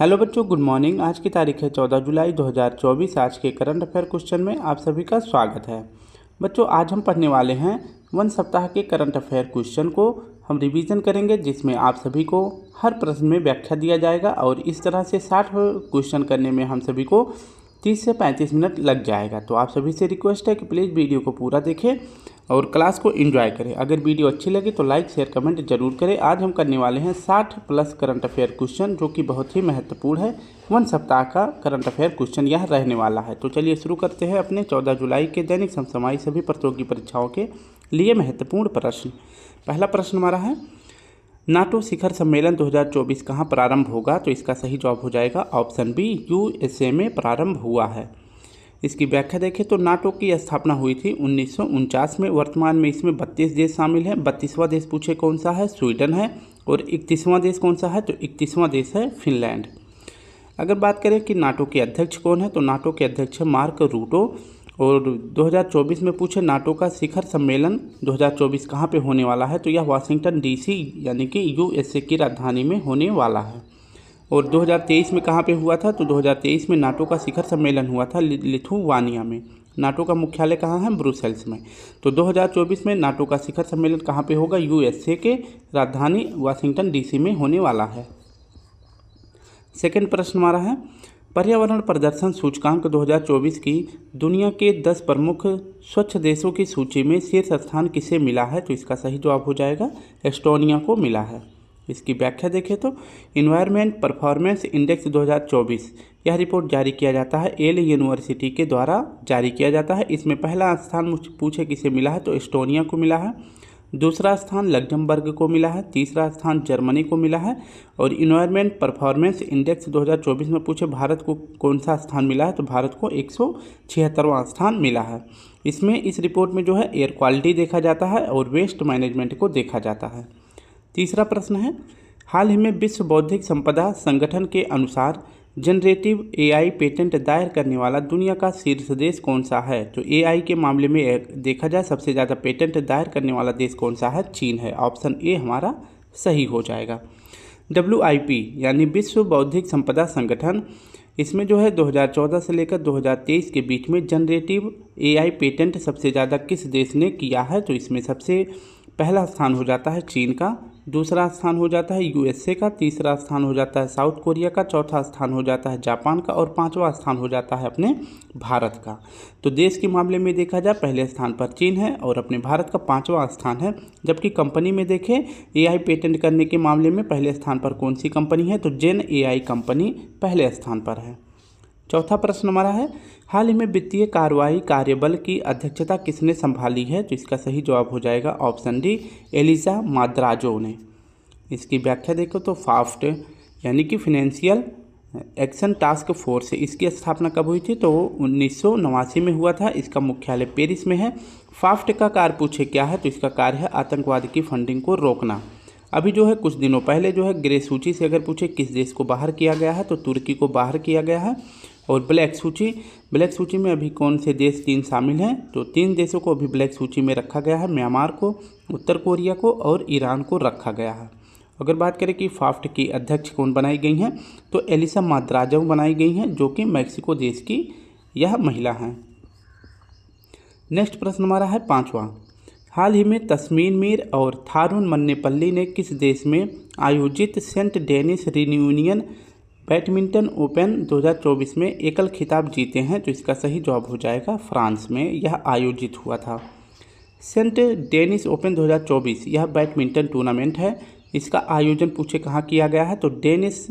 Hello बच्चों, good morning. आज की तारीख है 14 जुलाई 2024। आज के करंट अफेयर क्वेश्चन में आप सभी का स्वागत है। बच्चों, आज हम पढ़ने वाले हैं 1 सप्ताह के करंट अफेयर क्वेश्चन को हम रिवीजन करेंगे, जिसमें आप सभी को हर प्रश्न में व्याख्या दिया जाएगा और इस तरह से 60 क्वेश्चन करने में हम सभी को 30 से 35 मिनट लग जाएगा। तो आप सभी से रिक्वेस्ट है कि प्लीज़ वीडियो को पूरा देखें और क्लास को एंजॉय करें। अगर वीडियो अच्छी लगे तो लाइक शेयर कमेंट जरूर करें। आज हम करने वाले हैं 60 प्लस करंट अफेयर क्वेश्चन, जो कि बहुत ही महत्वपूर्ण है। 1 सप्ताह का करंट अफेयर क्वेश्चन यह रहने वाला है। तो चलिए शुरू करते हैं अपने 14 जुलाई के दैनिक समसामयिक सभी प्रतियोगी परीक्षाओं के लिए महत्वपूर्ण प्रश्न। पहला प्रश्न हमारा है, नाटो शिखर सम्मेलन 2024 कहाँ प्रारंभ होगा? तो इसका सही जवाब हो जाएगा ऑप्शन बी, यूएसए में प्रारंभ हुआ है। इसकी व्याख्या देखें तो नाटो की स्थापना हुई थी 1949 में। वर्तमान में इसमें 32 देश शामिल हैं। 32वां देश पूछे कौन सा है? स्वीडन है। और 31वां देश कौन सा है? तो 31वां देश है फिनलैंड। अगर बात करें कि नाटो के अध्यक्ष कौन है, तो नाटो के अध्यक्ष है मार्क रूटो। और 2024 में पूछे नाटो का शिखर सम्मेलन 2024 कहाँ पे होने वाला है? तो यह वाशिंगटन डीसी यानी कि यूएसए की राजधानी में होने वाला है। और 2023 में कहाँ पे हुआ था? तो 2023 में नाटो का शिखर सम्मेलन हुआ था लिथुआनिया में। नाटो का मुख्यालय कहाँ है? ब्रुसेल्स में। तो 2024 में नाटो का शिखर सम्मेलन कहाँ पे होगा? यूएसए के राजधानी वाशिंगटन डीसी में होने वाला है। सेकंड प्रश्न हमारा है, पर्यावरण प्रदर्शन सूचकांक 2024 की दुनिया के 10 प्रमुख स्वच्छ देशों की सूची में शीर्ष स्थान किसे मिला है? तो इसका सही जवाब हो जाएगा एस्टोनिया को मिला है। इसकी व्याख्या देखें तो इन्वायरमेंट परफॉर्मेंस इंडेक्स 2024 यह रिपोर्ट जारी किया जाता है येल यूनिवर्सिटी के द्वारा जारी किया जाता है। इसमें पहला स्थान पूछे किसे मिला है? तो एस्टोनिया को मिला है। दूसरा स्थान लग्जमबर्ग को मिला है। तीसरा स्थान जर्मनी को मिला है। और इन्वायरमेंट परफॉर्मेंस इंडेक्स 2024 में पूछे भारत को कौन सा स्थान मिला है? तो भारत को 176वां स्थान मिला है। इसमें इस रिपोर्ट में जो है एयर क्वालिटी देखा जाता है और वेस्ट मैनेजमेंट को देखा जाता है। तीसरा प्रश्न है, हाल ही में विश्व बौद्धिक संपदा संगठन के अनुसार जनरेटिव एआई पेटेंट दायर करने वाला दुनिया का शीर्ष देश कौन सा है? तो एआई के मामले में देखा जाए सबसे ज़्यादा पेटेंट दायर करने वाला देश कौन सा है? चीन है। ऑप्शन ए हमारा सही हो जाएगा। WIP यानी विश्व बौद्धिक संपदा संगठन, इसमें जो है 2014 से लेकर 2023 के बीच में जनरेटिव एआई पेटेंट सबसे ज़्यादा किस देश ने किया है? तो इसमें सबसे पहला स्थान हो जाता है चीन का, दूसरा स्थान हो जाता है यूएसए का, तीसरा स्थान हो जाता है साउथ कोरिया का, चौथा स्थान हो जाता है जापान का और पांचवा स्थान हो जाता है अपने भारत का। तो देश के मामले में देखा जाए पहले स्थान पर चीन है और अपने भारत का 5वां स्थान है। जबकि कंपनी में देखें एआई पेटेंट करने के मामले में पहले स्थान पर कौन सी कंपनी है? तो जेन एआई कंपनी पहले स्थान पर है। चौथा प्रश्न हमारा है, हाल ही में वित्तीय कार्रवाई कार्यबल की अध्यक्षता किसने संभाली है? तो इसका सही जवाब हो जाएगा ऑप्शन डी, एलिजा माद्राजो ने। इसकी व्याख्या देखो तो फाफ्ट यानी कि फाइनेंशियल एक्शन टास्क फोर्स, इसकी स्थापना कब हुई थी? तो 1989 में हुआ था। इसका मुख्यालय पेरिस में है। फाफ्ट का कार्य पूछे क्या है? तो इसका कार्य है आतंकवाद की फंडिंग को रोकना। अभी जो है कुछ दिनों पहले जो है ग्रे सूची से अगर पूछे किस देश को बाहर किया गया है, तो तुर्की को बाहर किया गया है। और ब्लैक सूची में अभी कौन से देश 3 शामिल हैं? तो 3 देशों को अभी ब्लैक सूची में रखा गया है। म्यांमार को, उत्तर कोरिया को और ईरान को रखा गया है। अगर बात करें कि फाफ्ट की अध्यक्ष कौन बनाई गई हैं, तो एलिसा माद्राजो बनाई गई हैं, जो कि मैक्सिको देश की यह महिला हैं। नेक्स्ट प्रश्न हमारा है 5वां, हाल ही में तस्मीन मीर और थारून मन्नेपल्ली ने किस देश में आयोजित Saint Denis Reunion Badminton Open 2024 में एकल खिताब जीते हैं? तो इसका सही जवाब हो जाएगा फ्रांस में यह आयोजित हुआ था। सेंट डेनिस ओपन 2024 यह बैडमिंटन टूर्नामेंट है। इसका आयोजन पूछे कहाँ किया गया है? तो डेनिस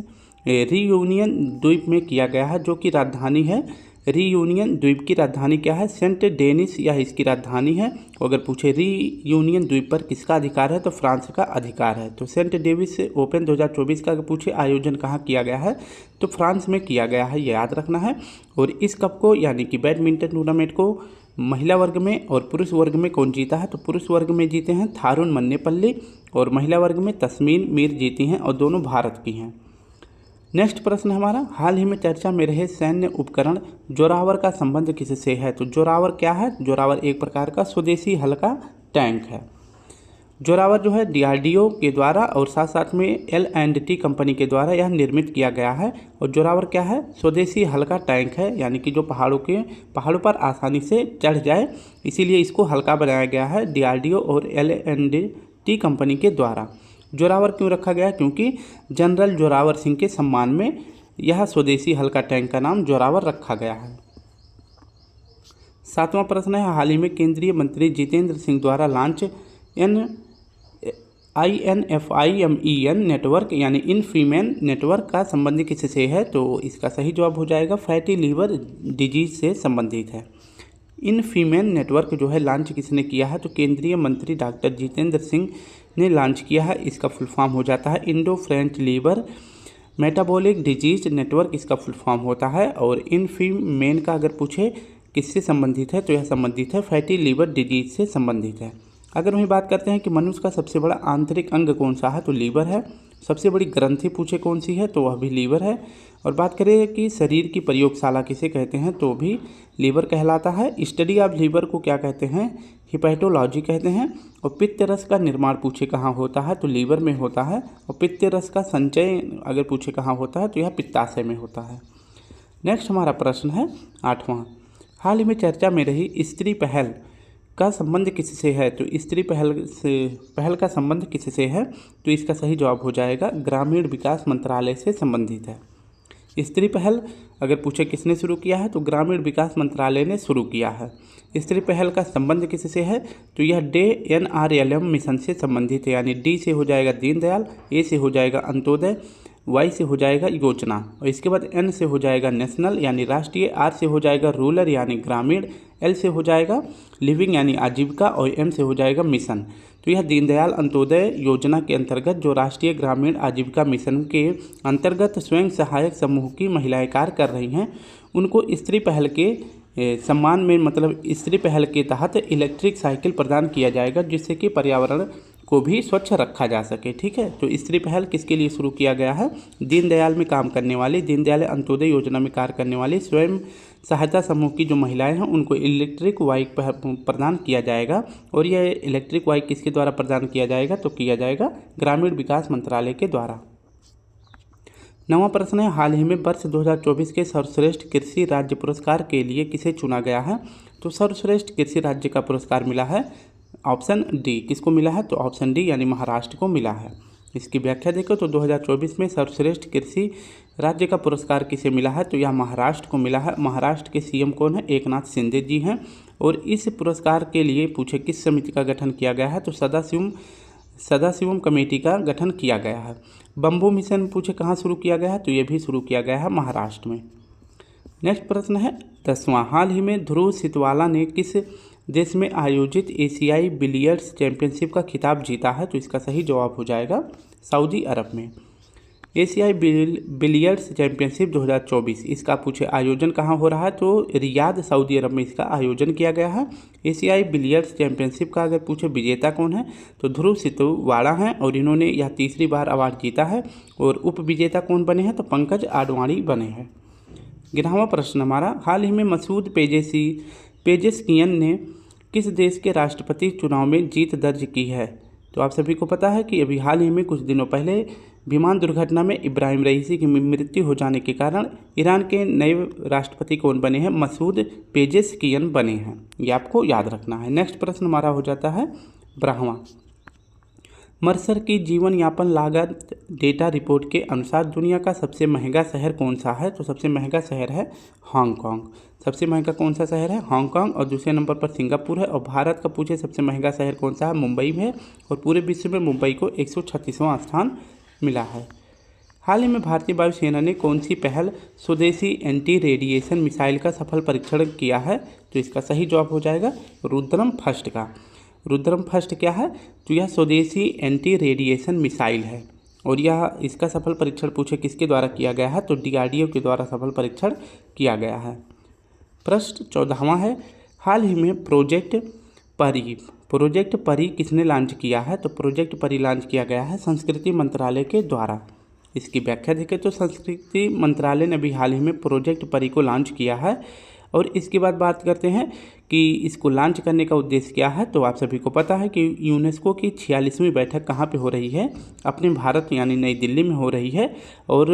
रियूनियन द्वीप में किया गया है, जो कि राजधानी है। रीयूनियन द्वीप की राजधानी क्या है? सेंट डेनिस, यह इसकी राजधानी है। अगर पूछे रीयूनियन द्वीप पर किसका अधिकार है? तो फ्रांस का अधिकार है। तो सेंट डेविस ओपन 2024 का अगर पूछे आयोजन कहाँ किया गया है, तो फ्रांस में किया गया है, ये याद रखना है। और इस कप को यानी कि बैडमिंटन टूर्नामेंट को महिला वर्ग में और पुरुष वर्ग में कौन जीता है? तो पुरुष वर्ग में जीते हैं थारून मन्नेपल्ली और महिला वर्ग में तस्मीन मीर जीती हैं और दोनों भारत की हैं। नेक्स्ट प्रश्न हमारा, हाल ही में चर्चा में रहे सैन्य उपकरण जोरावर का संबंध किससे है? तो जोरावर क्या है? जोरावर एक प्रकार का स्वदेशी हल्का टैंक है। जोरावर जो है डीआरडीओ के द्वारा और साथ साथ में L&T कंपनी के द्वारा यह निर्मित किया गया है। और जोरावर क्या है? स्वदेशी हल्का टैंक है, यानी कि जो पहाड़ों पर आसानी से चढ़ जाए, इसीलिए इसको हल्का बनाया गया है डीआरडीओ और L&T कंपनी के द्वारा। जोरावर क्यों रखा गया? क्योंकि जनरल जोरावर सिंह के सम्मान में यह स्वदेशी हल्का टैंक का नाम जोरावर रखा गया है। 7वां प्रश्न है, हाल ही में केंद्रीय मंत्री जितेंद्र सिंह द्वारा लॉन्च INFIMEN नेटवर्क यानी इनफीमेन नेटवर्क का संबंध किससे है? तो इसका सही जवाब हो जाएगा फैटी लीवर डिजीज से संबंधित है। इनफीमेन नेटवर्क जो है लॉन्च किसने किया है? तो केंद्रीय मंत्री डॉक्टर जितेंद्र सिंह ने लॉन्च किया है। इसका फुल फॉर्म हो जाता है Indo French Liver Metabolic Disease Network, इसका फुल फॉर्म होता है। और इनफीमेन का अगर पूछे किससे संबंधित है तो यह संबंधित है फैटी लीवर डिजीज से संबंधित है। अगर वही बात करते हैं कि मनुष्य का सबसे बड़ा आंतरिक अंग कौन सा है? तो लीवर है। सबसे बड़ी ग्रंथि पूछे कौन सी है? तो वह भी लीवर है। और बात करें कि शरीर की प्रयोगशाला किसे कहते हैं? तो भी लीवर कहलाता है। स्टडी ऑफ लीवर को क्या कहते हैं? हिपैटोलॉजी कहते हैं। और पित्त रस का निर्माण पूछे कहाँ होता है? तो लीवर में होता है। और पित्त रस का संचय अगर पूछे कहाँ होता है तो यह पित्ताशय में होता है। नेक्स्ट हमारा प्रश्न है 8वां, हाल ही में चर्चा में रही स्त्री पहल का संबंध किससे है? तो स्त्री पहल का संबंध किससे है? तो इसका सही जवाब हो जाएगा ग्रामीण विकास मंत्रालय से संबंधित है। स्त्री पहल अगर पूछे किसने शुरू किया है? तो ग्रामीण विकास मंत्रालय ने शुरू किया है। स्त्री पहल का संबंध किससे है? तो यह NRLM मिशन से संबंधित है, यानी D से हो जाएगा दीनदयाल, A से हो जाएगा अंत्योदय, Y से हो जाएगा योजना, और इसके बाद N से हो जाएगा नेशनल यानी राष्ट्रीय, R से हो जाएगा रूरल यानी ग्रामीण, L से हो जाएगा लिविंग यानी आजीविका, और M से हो जाएगा मिशन। तो यह दीनदयाल अंत्योदय योजना के अंतर्गत जो राष्ट्रीय ग्रामीण आजीविका मिशन के अंतर्गत स्वयं सहायक समूह की महिलाएं कार्य कर रही हैं, उनको स्त्री पहल के सम्मान में, मतलब स्त्री पहल के तहत इलेक्ट्रिक साइकिल प्रदान किया जाएगा, जिससे कि पर्यावरण को भी स्वच्छ रखा जा सके। ठीक है, तो स्त्री पहल किसके लिए शुरू किया गया है? दीनदयाल में काम करने वाली, दीनदयाल अंत्योदय योजना में कार्य करने वाली स्वयं सहायता समूह की जो महिलाएं हैं उनको इलेक्ट्रिक बाइक प्रदान किया जाएगा। और यह इलेक्ट्रिक बाइक किसके द्वारा प्रदान किया जाएगा? तो किया जाएगा ग्रामीण विकास मंत्रालय के द्वारा। 9वां प्रश्न है, हाल ही में वर्ष 2024 के सर्वश्रेष्ठ कृषि राज्य पुरस्कार के लिए किसे चुना गया है? तो सर्वश्रेष्ठ कृषि राज्य का पुरस्कार मिला है ऑप्शन डी। किसको मिला है? तो ऑप्शन डी यानी महाराष्ट्र को मिला है। इसकी व्याख्या देखो तो 2024 में सर्वश्रेष्ठ कृषि राज्य का पुरस्कार किसे मिला है? तो यह महाराष्ट्र को मिला है। महाराष्ट्र के CM कौन है? एकनाथ शिंदे जी हैं। और इस पुरस्कार के लिए पूछे किस समिति का गठन किया गया है? तो सदाशिवम कमेटी का गठन किया गया है। बम्बू मिशन पूछे कहाँ शुरू किया गया है? तो ये भी शुरू किया गया है महाराष्ट्र में। नेक्स्ट प्रश्न है 10वां, हाल ही में ध्रुव सितवाला ने किस देश में आयोजित एशियाई बिलियर्ड्स चैंपियनशिप का खिताब जीता है? तो इसका सही जवाब हो जाएगा सऊदी अरब में। एशियाई बिलियर्ड्स चैंपियनशिप 2024 इसका पूछे आयोजन कहाँ हो रहा है? तो रियाद सऊदी अरब में इसका आयोजन किया गया है। एशियाई बिलियर्ड्स चैंपियनशिप का अगर पूछे विजेता कौन है? तो ध्रुव सितवाला हैं और इन्होंने यह तीसरी बार अवार्ड जीता है। और उप विजेता कौन बने हैं? तो पंकज आडवाणी बने हैं। 11वां प्रश्न हमारा, हाल ही में मसूद पेजेशकियन ने किस देश के राष्ट्रपति चुनाव में जीत दर्ज की है? तो आप सभी को पता है कि अभी हाल ही में कुछ दिनों पहले विमान दुर्घटना में इब्राहिम रईसी की मृत्यु हो जाने के कारण ईरान के नए राष्ट्रपति कौन बने हैं? मसूद पेजेशकियन बने हैं। ये आपको याद रखना है। नेक्स्ट प्रश्न हमारा हो जाता है 12वां, मर्सर की जीवन यापन लागत डेटा रिपोर्ट के अनुसार दुनिया का सबसे महंगा शहर कौन सा है? तो सबसे महंगा शहर है हांगकांग। सबसे महंगा कौन सा शहर है? हांगकांग। और दूसरे नंबर पर सिंगापुर है। और भारत का पूछे सबसे महंगा शहर कौन सा है? मुंबई में। और पूरे विश्व में मुंबई को 136वां स्थान मिला है। हाल ही में भारतीय वायुसेना ने कौन सी पहल स्वदेशी एंटी रेडिएशन मिसाइल का सफल परीक्षण किया है? तो इसका सही जवाब हो जाएगा रुद्रम फर्स्ट का। रुद्रम फर्स्ट क्या है? तो यह स्वदेशी एंटी रेडिएशन मिसाइल है। और यह इसका सफल परीक्षण पूछे किसके द्वारा किया गया है? तो DRDO के द्वारा सफल परीक्षण किया गया है। प्रश्न 14वां है, हाल ही में प्रोजेक्ट परी किसने लॉन्च किया है? तो प्रोजेक्ट परी लॉन्च किया गया है संस्कृति मंत्रालय के द्वारा। इसकी व्याख्या देखें तो संस्कृति मंत्रालय ने अभी हाल ही में प्रोजेक्ट परी को लॉन्च किया है। और इसके बाद बात करते हैं कि इसको लॉन्च करने का उद्देश्य क्या है। तो आप सभी को पता है कि यूनेस्को की 46वीं बैठक कहाँ पे हो रही है, अपने भारत यानी नई दिल्ली में हो रही है। और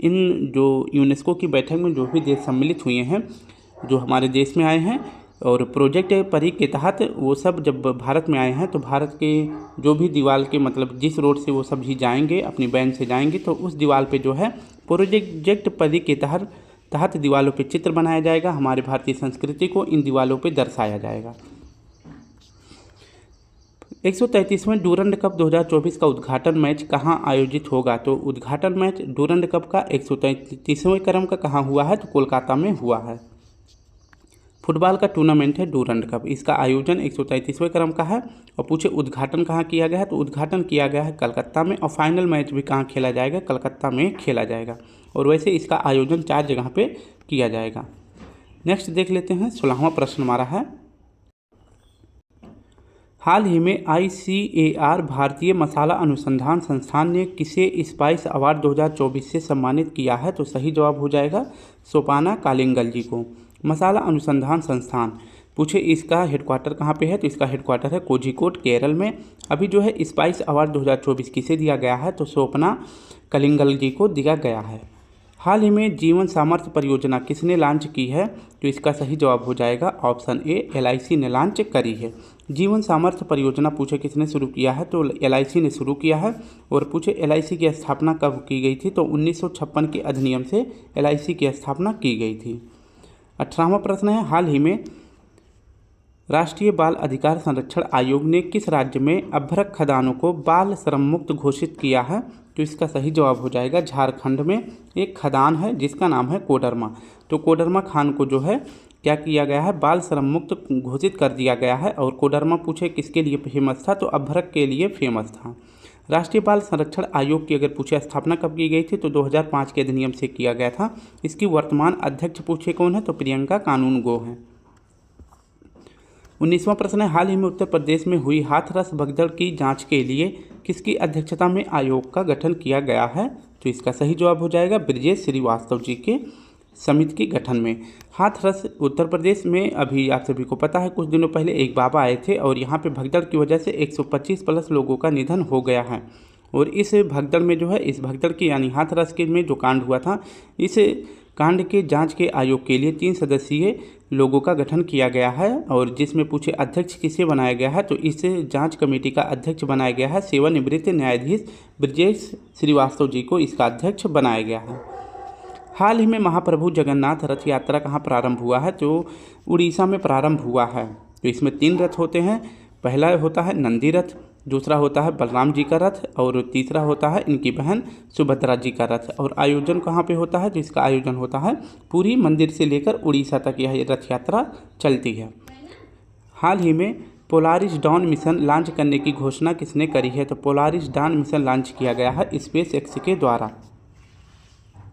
इन जो यूनेस्को की बैठक में जो भी देश सम्मिलित हुए हैं, जो हमारे देश में आए हैं और प्रोजेक्ट परी के तहत वो सब जब भारत में आए हैं तो भारत के जो भी दीवार के मतलब जिस रोड से वो सब भी जाएंगे अपनी वैन से जाएंगे तो उस दीवार पे जो है प्रोजेक्ट परी के तहत दीवारों पे चित्र बनाया जाएगा। हमारे भारतीय संस्कृति को इन दीवारों पे दर्शाया जाएगा। 133वें डूरंड कप 2024 का उद्घाटन मैच कहाँ आयोजित होगा। तो उद्घाटन मैच डूरंड कप का 133वें क्रम का कहाँ हुआ है, तो कोलकाता में हुआ है। फुटबॉल का टूर्नामेंट है डूरंड कप, इसका आयोजन 133वें क्रम का है। और पूछे उद्घाटन कहाँ किया गया है, तो उद्घाटन किया गया है कलकत्ता में। और फाइनल मैच भी कहाँ खेला जाएगा, कलकत्ता में खेला जाएगा। और वैसे इसका आयोजन 4 जगह पे किया जाएगा। नेक्स्ट देख लेते हैं, 16वां प्रश्न हमारा है, हाल ही में ICAR भारतीय मसाला अनुसंधान संस्थान ने किसे स्पाइस अवार्ड 2024 से सम्मानित किया है। तो सही जवाब हो जाएगा सोपाना कालिंगल जी को। मसाला अनुसंधान संस्थान, पूछे इसका हेडक्वार्टर कहाँ पे है, तो इसका हेडक्वार्टर है कोझिकोड केरल में। अभी जो है स्पाइस अवार्ड 2024 किसे दिया गया है, तो सोपना कलिंगल जी को दिया गया है। हाल ही में जीवन सामर्थ्य परियोजना किसने लॉन्च की है, तो इसका सही जवाब हो जाएगा ऑप्शन ए, LIC ने लॉन्च करी है। जीवन सामर्थ्य परियोजना पूछे किसने शुरू किया है, तो LIC ने शुरू किया है। और पूछे LIC की स्थापना कब की गई थी, तो 1956 के अधिनियम से LIC की स्थापना की गई थी। 18वां प्रश्न है, हाल ही में राष्ट्रीय बाल अधिकार संरक्षण आयोग ने किस राज्य में अभ्रक खदानों को बाल श्रम मुक्त घोषित किया है, तो इसका सही जवाब हो जाएगा झारखंड में एक खदान है जिसका नाम है कोडरमा। तो कोडरमा खान को जो है क्या किया गया है, बाल श्रम मुक्त घोषित कर दिया गया है। और कोडरमा पूछे किसके लिए फेमस था, तो अभ्रक के लिए फेमस था। राष्ट्रीय बाल संरक्षण आयोग की अगर पूछे स्थापना कब की गई थी, तो 2005 के अधिनियम से किया गया था। इसकी वर्तमान अध्यक्ष पूछे कौन है, तो प्रियंका कानूनगो हैं। 19वां प्रश्न है, हाल ही में उत्तर प्रदेश में हुई हाथरस भगदड़ की जांच के लिए किसकी अध्यक्षता में आयोग का गठन किया गया है, तो इसका सही जवाब हो जाएगा ब्रजेश श्रीवास्तव जी के समिति के गठन में। हाथरस उत्तर प्रदेश में अभी आप सभी को पता है कुछ दिनों पहले एक बाबा आए थे और यहाँ पे भगदड़ की वजह से 125 प्लस लोगों का निधन हो गया है। और इस भगदड़ में जो है, इस भगदड़ की यानी हाथरस के में जो कांड हुआ था, इस कांड के जांच के आयोग के लिए 3 सदस्यीय लोगों का गठन किया गया है। और जिसमें पूछे अध्यक्ष किसे बनाया गया है, तो इस जांच कमेटी का अध्यक्ष बनाया गया है सेवानिवृत्त न्यायाधीश ब्रजेश श्रीवास्तव जी को इसका अध्यक्ष बनाया गया है। हाल ही में महाप्रभु जगन्नाथ रथ यात्रा कहाँ प्रारंभ हुआ है, तो उड़ीसा में प्रारंभ हुआ है। तो इसमें 3 रथ होते हैं, पहला होता है नंदी रथ, दूसरा होता है बलराम जी का रथ और तीसरा होता है इनकी बहन सुभद्रा जी का रथ। और आयोजन कहाँ पे होता है, तो इसका आयोजन होता है पुरी मंदिर से लेकर उड़ीसा तक यह रथ यात्रा चलती है। हाल ही में पोलारिस डॉन मिशन लॉन्च करने की घोषणा किसने करी है, तो पोलारिस डॉन मिशन लॉन्च किया गया है SpaceX के द्वारा।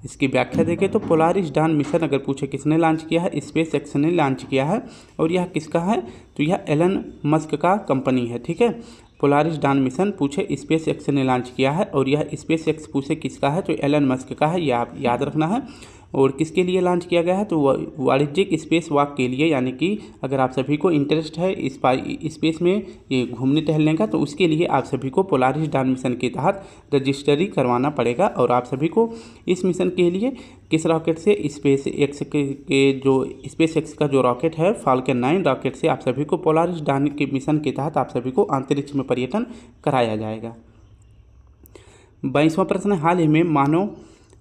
इसकी व्याख्या देखें तो पोलारिस डॉन मिशन अगर पूछे किसने लॉन्च किया है, SpaceX ने लॉन्च किया है। और यह किसका है, तो यह एलन मस्क का कंपनी है। ठीक है, पोलारिस डॉन मिशन पूछे SpaceX ने लॉन्च किया है और यह SpaceX पूछे किसका है, तो एलन मस्क का है, यह आप याद रखना है। और किसके लिए लॉन्च किया गया है, तो वाणिज्यिक स्पेस वॉक के लिए, यानी कि अगर आप सभी को इंटरेस्ट है स्पेस में ये घूमने टहलने का, तो उसके लिए आप सभी को पोलारिस डॉन मिशन के तहत रजिस्ट्री करवाना पड़ेगा। और आप सभी को इस मिशन के लिए किस रॉकेट से, SpaceX के जो SpaceX का जो रॉकेट है फाल्कन 9 रॉकेट से आप सभी को पोलारिस डॉन के मिशन के तहत आप सभी को अंतरिक्ष में पर्यटन कराया जाएगा। 22वां प्रश्न, हाल ही में मानव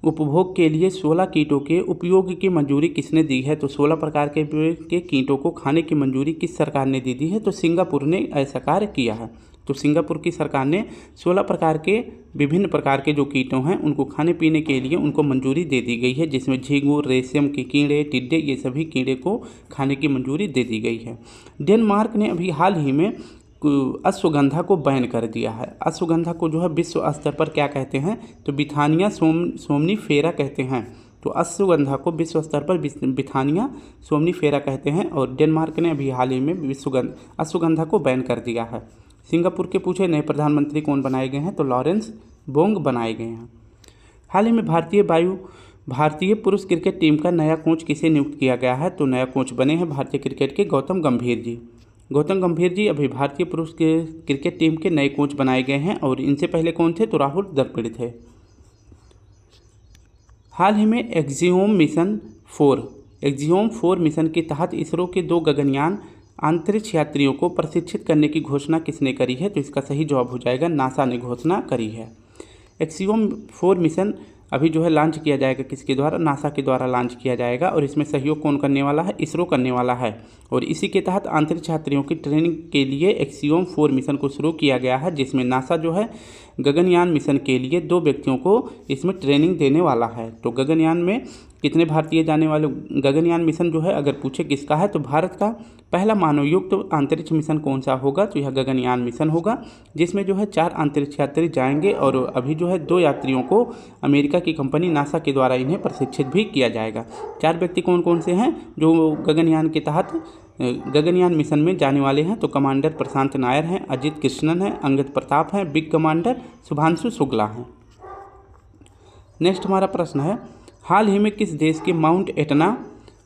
उपभोग के लिए 16 कीटों के उपयोग की मंजूरी किसने दी है, तो 16 प्रकार के कीटों को खाने की मंजूरी किस सरकार ने दे दी है, तो सिंगापुर ने ऐसा कार्य किया है। तो सिंगापुर की सरकार ने 16 प्रकार के विभिन्न प्रकार के जो कीटों हैं उनको खाने पीने के लिए उनको मंजूरी दे दी गई है, जिसमें झींगुर, रेशम के कीड़े, टिड्डे, ये सभी कीड़े को खाने की मंजूरी दे दी गई है। डेनमार्क ने अभी हाल ही में अश्वगंधा को बैन कर दिया है। अश्वगंधा को जो है विश्व स्तर पर क्या कहते हैं, तो बिथानिया सोमनीफेरा कहते हैं। तो अश्वगंधा को विश्व स्तर पर बिथानिया सोमनीफेरा कहते हैं। और डेनमार्क ने अभी हाल ही में अश्वगंधा को बैन कर दिया है। सिंगापुर के पूछे नए प्रधानमंत्री कौन बनाए गए हैं, तो लॉरेंस बोंग बनाए गए हैं। हाल ही में भारतीय भारतीय पुरुष क्रिकेट टीम का नया कोच किसे नियुक्त किया गया है? तो नया कोच बने हैं भारतीय क्रिकेट के गौतम गंभीर जी। गौतम गंभीर जी अभी भारतीय पुरुष के क्रिकेट टीम के नए कोच बनाए गए हैं और इनसे पहले कौन थे? तो राहुल द्रविड़ थे। हाल ही में एक्सियोम 4 मिशन के तहत इसरो के 2 गगनयान अंतरिक्ष यात्रियों को प्रशिक्षित करने की घोषणा किसने करी है? तो इसका सही जवाब हो जाएगा नासा ने घोषणा करी है। एक्सियोम 4 मिशन अभी जो है लॉन्च किया जाएगा किसके द्वारा? नासा के द्वारा लॉन्च किया जाएगा और इसमें सहयोग कौन करने वाला है? इसरो करने वाला है। और इसी के तहत अंतरिक्ष यात्रियों की ट्रेनिंग के लिए एक्सियोम 4 मिशन को शुरू किया गया है, जिसमें नासा जो है गगनयान मिशन के लिए 2 व्यक्तियों को इसमें ट्रेनिंग देने वाला है। तो गगनयान में कितने भारतीय जाने वाले? गगनयान मिशन जो है अगर पूछे किसका है तो भारत का पहला मानवयुक्त अंतरिक्ष मिशन कौन सा होगा? तो यह गगनयान मिशन होगा, जिसमें जो है 4 अंतरिक्ष यात्री जाएंगे और अभी जो है 2 यात्रियों को अमेरिका की कंपनी नासा के द्वारा इन्हें प्रशिक्षित भी किया जाएगा। 4 व्यक्ति कौन कौन से हैं जो गगनयान के तहत गगनयान मिशन में जाने वाले हैं? तो कमांडर प्रशांत नायर हैं, अजित कृष्णन हैं, अंगद प्रताप हैं, बिग कमांडर शुभांशु शुक्ला हैं। नेक्स्ट हमारा प्रश्न है, हाल ही में किस देश के माउंट एटना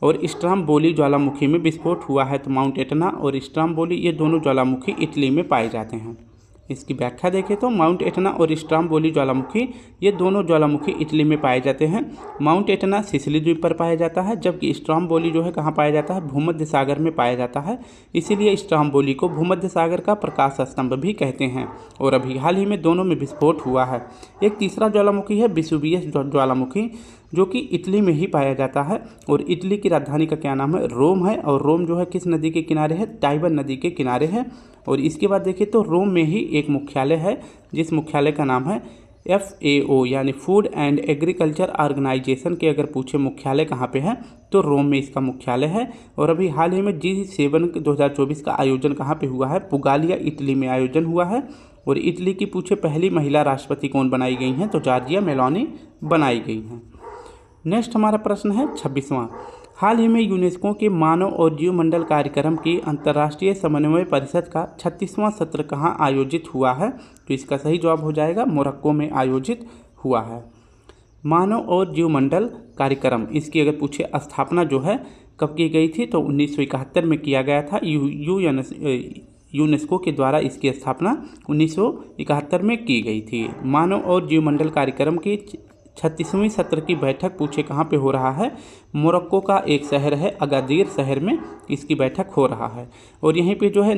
और स्ट्राम्बोली ज्वालामुखी में विस्फोट हुआ है? तो माउंट एटना और स्ट्राम्बोली ये दोनों ज्वालामुखी इटली में पाए जाते हैं। इसकी व्याख्या देखें तो माउंट एटना और स्ट्राम्बोली ज्वालामुखी ये दोनों ज्वालामुखी इटली में पाए जाते हैं। माउंट एटना सिसिली द्वीप पर पाया जाता है, जबकि स्ट्राम्बोली जो है कहाँ पाया जाता है? भूमध्य सागर में पाया जाता है। इसीलिए स्ट्राम्बोली को भूमध्य सागर का प्रकाश स्तंभ भी कहते हैं। और अभी हाल ही में दोनों में विस्फोट हुआ है। एक तीसरा ज्वालामुखी है वेसुवियस ज्वालामुखी, जो कि इटली में ही पाया जाता है और इटली की राजधानी का क्या नाम है? रोम है। और रोम जो है किस नदी के किनारे है? टाइबर नदी के किनारे है। और इसके बाद देखिए तो रोम में ही एक मुख्यालय है, जिस मुख्यालय का नाम है FAO यानी फूड एंड एग्रीकल्चर ऑर्गेनाइजेशन के अगर पूछे मुख्यालय कहाँ पे है तो रोम में इसका मुख्यालय है। और अभी हाल ही में G7 2024 का आयोजन कहाँ पे हुआ है? पुगालिया इटली में आयोजन हुआ है। और इटली की पूछे पहली महिला राष्ट्रपति कौन बनाई गई हैं? तो जॉर्जिया मेलोनी बनाई गई हैं। नेक्स्ट हमारा प्रश्न है 26वां, हाल ही में यूनेस्को के मानव और जीवमंडल कार्यक्रम की अंतर्राष्ट्रीय समन्वय परिषद का 36वां सत्र कहाँ आयोजित हुआ है? तो इसका सही जवाब हो जाएगा मोरक्को में आयोजित हुआ है। मानव और जीवमंडल कार्यक्रम, इसकी अगर पूछे स्थापना जो है कब की गई थी? तो 1971 में किया गया था। यूनेस्को के द्वारा इसकी स्थापना 1971 में की गई थी। मानव और जीवमंडल कार्यक्रम की 36वीं सत्र की बैठक पूछे कहाँ पे हो रहा है? मोरक्को का एक शहर है अगादीर शहर में इसकी बैठक हो रहा है। और यहीं पे जो है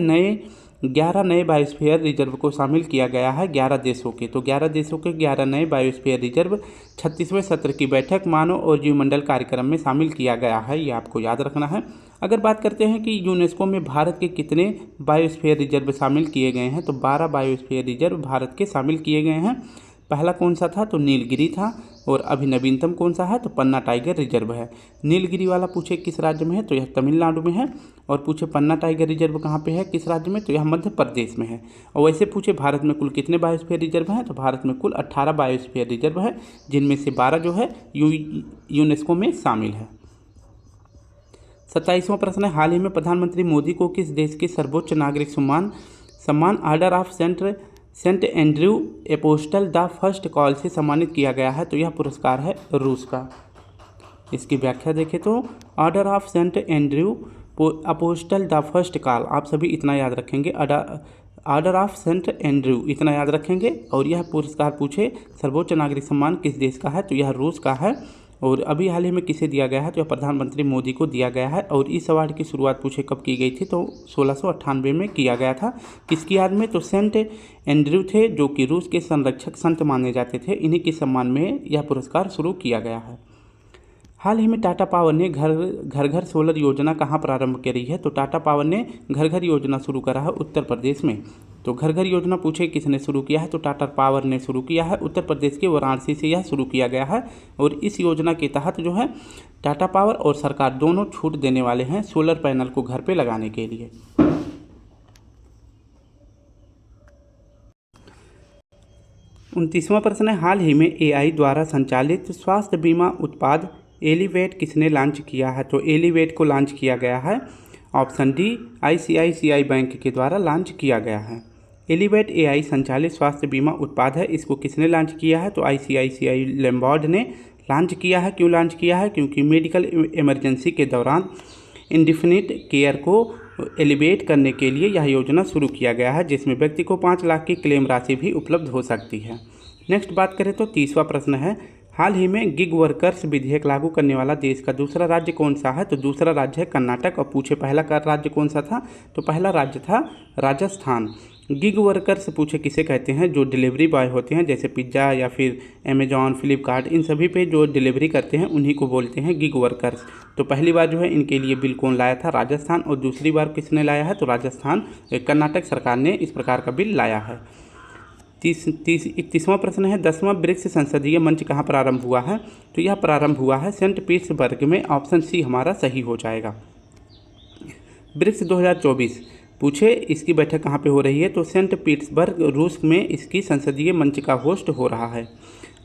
11 नए बायोस्फीयर रिजर्व को शामिल किया गया है 11 देशों के। तो 11 देशों के 11 नए बायोस्फीयर रिजर्व 36वें सत्र की बैठक मानव और जीवमंडल कार्यक्रम में शामिल किया गया है, ये आपको याद रखना है। अगर बात करते हैं कि यूनेस्को में भारत के कितने बायोस्फीयर रिजर्व शामिल किए गए हैं, तो 12 बायोस्फीयर रिजर्व भारत के शामिल किए गए हैं। पहला कौन सा था? तो नीलगिरी था। और अभी नवीनतम कौन सा है? तो पन्ना टाइगर रिजर्व है। नीलगिरी वाला पूछे किस राज्य में है? तो यह तमिलनाडु में है। और पूछे पन्ना टाइगर रिजर्व कहाँ पे है, किस राज्य में? तो यह मध्य प्रदेश में है। और वैसे पूछे भारत में कुल कितने बायोस्फीयर रिजर्व हैं? तो भारत में कुल 18 बायोस्फीयर रिजर्व है, जिनमें से 12 जो है यूनेस्को में शामिल है। 27वां प्रश्न है, हाल ही में प्रधानमंत्री मोदी को किस देश के सर्वोच्च नागरिक सम्मान Order of Saint Andrew Apostle the First Call से सम्मानित किया गया है? तो यह पुरस्कार है रूस का। इसकी व्याख्या देखें तो Order of Saint Andrew Apostle the First Call, आप सभी इतना याद रखेंगे, ऑर्डर ऑफ सेंट एंड्रयू इतना याद रखेंगे। और यह पुरस्कार पूछे सर्वोच्च नागरिक सम्मान किस देश का है? तो यह रूस का है। और अभी हाल ही में किसे दिया गया है? तो यह प्रधानमंत्री मोदी को दिया गया है। और इस अवार्ड की शुरुआत पूछे कब की गई थी? तो 1698 में किया गया था। किसकी याद में? तो सेंट एंड्रयू थे, जो कि रूस के संरक्षक संत माने जाते थे। इन्हीं के सम्मान में यह पुरस्कार शुरू किया गया है। हाल ही में टाटा पावर ने घर घर सोलर योजना कहाँ प्रारंभ करी है? तो टाटा पावर ने घर घर योजना शुरू करा है उत्तर प्रदेश में। तो घर घर योजना पूछे किसने शुरू किया है? तो टाटा पावर ने शुरू किया है। उत्तर प्रदेश के वाराणसी से यह शुरू किया गया है। और इस योजना के तहत जो है टाटा पावर और सरकार दोनों छूट देने वाले हैं सोलर पैनल को घर पे लगाने के लिए। 29वां प्रश्न है, हाल ही में AI द्वारा संचालित स्वास्थ्य बीमा उत्पाद एलिवेट किसने लॉन्च किया है? तो एलिवेट को लॉन्च किया गया है ऑप्शन डी ICICI बैंक के द्वारा लॉन्च किया गया है। एलिवेट AI संचालित स्वास्थ्य बीमा उत्पाद है, इसको किसने लॉन्च किया है? तो ICICI लैम्बार्ड ने लॉन्च किया है। क्यों लॉन्च किया है? क्योंकि मेडिकल इमरजेंसी के दौरान इंडिफिनिट केयर को एलिवेट करने के लिए यह योजना शुरू किया गया है, जिसमें व्यक्ति को 5 लाख की क्लेम राशि भी उपलब्ध हो सकती है। नेक्स्ट बात करें तो 30वां प्रश्न है, हाल ही में गिग वर्कर्स विधेयक लागू करने वाला देश का दूसरा राज्य कौन सा है? तो दूसरा राज्य है कर्नाटक। और पूछे पहला राज्य कौन सा था? तो पहला राज्य था राजस्थान। गिग वर्कर्स पूछे किसे कहते हैं? जो डिलीवरी बॉय होते हैं, जैसे पिज्ज़ा या फिर अमेजॉन, फ्लिपकार्ट, इन सभी पे जो डिलीवरी करते हैं उन्हीं को बोलते हैं गिग वर्कर्स। तो पहली बार जो है इनके लिए बिल कौन लाया था? राजस्थान। और दूसरी बार किसने लाया है? तो राजस्थान, कर्नाटक सरकार ने इस प्रकार का बिल लाया है। 31वां प्रश्न है, 10वां ब्रिक्स संसदीय मंच कहाँ प्रारंभ हुआ है? तो यह प्रारंभ हुआ है सेंट पीटर्सबर्ग में। ऑप्शन सी हमारा सही हो जाएगा। ब्रिक्स 2024 पूछे इसकी बैठक कहाँ पे हो रही है? तो सेंट पीटर्सबर्ग रूस में इसकी संसदीय मंच का होस्ट हो रहा है।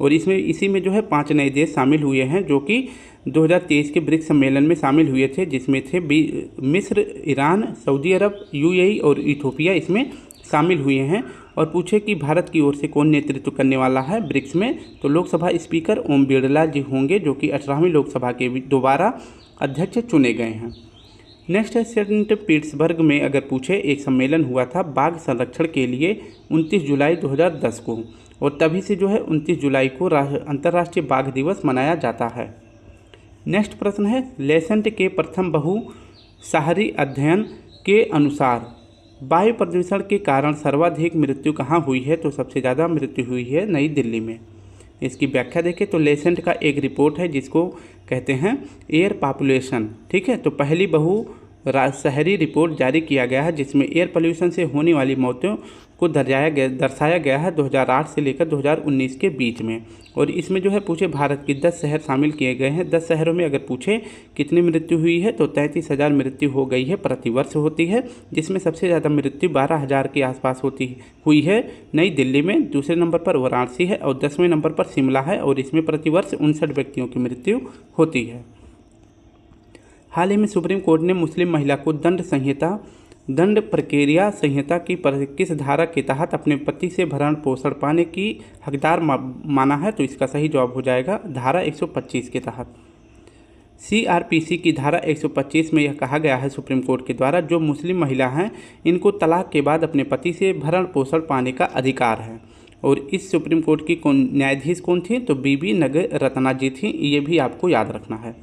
और इसी में जो है 5 नए देश शामिल हुए हैं जो कि 2023 के ब्रिक्स सम्मेलन में शामिल हुए थे, जिसमें थे मिस्र, ईरान, सऊदी अरब, यूएई और इथोपिया इसमें शामिल हुए हैं। और पूछे कि भारत की ओर से कौन नेतृत्व करने वाला है ब्रिक्स में? तो लोकसभा स्पीकर ओम बिरला जी होंगे, जो कि 18वीं लोकसभा के दोबारा अध्यक्ष चुने गए हैं। नेक्स्ट है, सेंट पीटर्सबर्ग में अगर पूछे एक सम्मेलन हुआ था बाघ संरक्षण के लिए 29 जुलाई 2010 को, और तभी से जो है 29 जुलाई को अंतर्राष्ट्रीय बाघ दिवस मनाया जाता है। नेक्स्ट प्रश्न है, लेसेंट के प्रथम बहुशहरी अध्ययन के अनुसार वायु प्रदूषण के कारण सर्वाधिक मृत्यु कहाँ हुई है? तो सबसे ज़्यादा मृत्यु हुई है नई दिल्ली में। इसकी व्याख्या देखें तो लेसेंट का एक रिपोर्ट है जिसको कहते हैं एयर पॉपुलेशन, ठीक है। तो पहली शहरी रिपोर्ट जारी किया गया है जिसमें एयर पोल्यूशन से होने वाली मौतों को दर्शाया गया है 2008 से लेकर 2019 के बीच में। और इसमें जो है पूछे भारत के 10 शहर शामिल किए गए हैं। 10 शहरों में अगर पूछे कितनी मृत्यु हुई है तो 33,000 मृत्यु हो गई है प्रतिवर्ष होती है, जिसमें सबसे ज़्यादा मृत्यु 12,000 के आसपास हुई है नई दिल्ली में। दूसरे नंबर पर वाराणसी है और 10वें नंबर पर शिमला है, और इसमें प्रतिवर्ष 59 व्यक्तियों की मृत्यु होती है। हाल ही में सुप्रीम कोर्ट ने मुस्लिम महिला को दंड प्रक्रिया संहिता की किस धारा के तहत अपने पति से भरण पोषण पाने की हकदार माना है? तो इसका सही जवाब हो जाएगा धारा 125 के तहत। सीआरपीसी की धारा 125 में यह कहा गया है सुप्रीम कोर्ट के द्वारा, जो मुस्लिम महिला हैं इनको तलाक के बाद अपने पति से भरण पोषण पाने का अधिकार है। और इस सुप्रीम कोर्ट की न्यायाधीश कौन थी? तो बीबी नगरत्ना जी थी, ये भी आपको याद रखना है।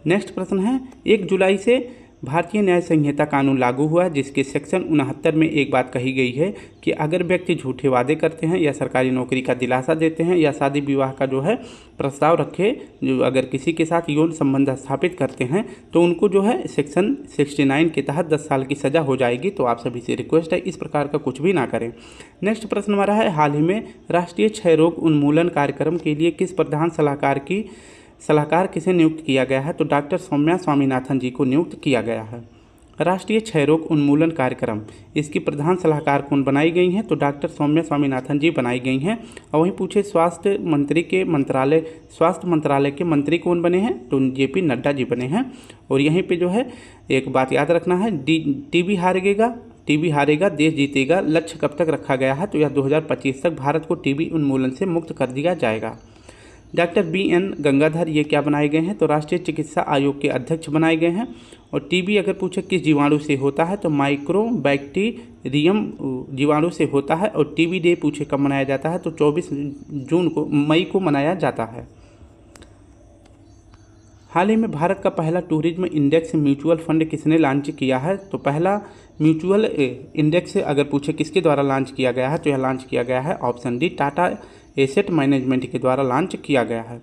नेक्स्ट प्रश्न है, 1 जुलाई से भारतीय न्याय संहिता कानून लागू हुआ है, जिसके सेक्शन 69 में एक बात कही गई है कि अगर व्यक्ति झूठे वादे करते हैं या सरकारी नौकरी का दिलासा देते हैं या शादी विवाह का जो है प्रस्ताव रखे, जो अगर किसी के साथ यौन संबंध स्थापित करते हैं तो उनको जो है सेक्शन 69 के तहत 10 साल की सज़ा हो जाएगी। तो आप सभी से रिक्वेस्ट है इस प्रकार का कुछ भी ना करें। नेक्स्ट प्रश्न हमारा है, हाल ही में राष्ट्रीय क्षय रोग उन्मूलन कार्यक्रम के लिए किस प्रधान सलाहकार किसे नियुक्त किया गया है? तो डॉक्टर सौम्या स्वामीनाथन जी को नियुक्त किया गया है। राष्ट्रीय क्षय रोग उन्मूलन कार्यक्रम, इसकी प्रधान सलाहकार कौन बनाई गई हैं? तो डॉक्टर सौम्या स्वामीनाथन जी बनाई गई हैं। और वहीं पूछे स्वास्थ्य मंत्रालय के मंत्री कौन बने हैं? तो जेपी नड्डा जी बने हैं। और यहीं पे जो है एक बात याद रखना है, टीबी हारेगा देश जीतेगा लक्ष्य कब तक रखा गया है? तो यह 2025 तक भारत को टीबी उन्मूलन से मुक्त कर दिया जाएगा। डॉक्टर BN गंगाधर ये क्या बनाए गए हैं? तो राष्ट्रीय चिकित्सा आयोग के अध्यक्ष बनाए गए हैं। और टीबी अगर पूछे किस जीवाणु से होता है? तो माइक्रोबैक्टीरियम जीवाणु से होता है। और टीबी डे पूछे कब मनाया जाता है? तो 24 मई को मनाया जाता है। हाल ही में भारत का पहला टूरिज्म इंडेक्स म्यूचुअल फंड किसने लॉन्च किया है? तो पहला म्यूचुअल इंडेक्स अगर पूछे किसके द्वारा लॉन्च किया गया है? तो यह लॉन्च किया गया है option D Tata asset management के द्वारा लॉन्च किया गया है।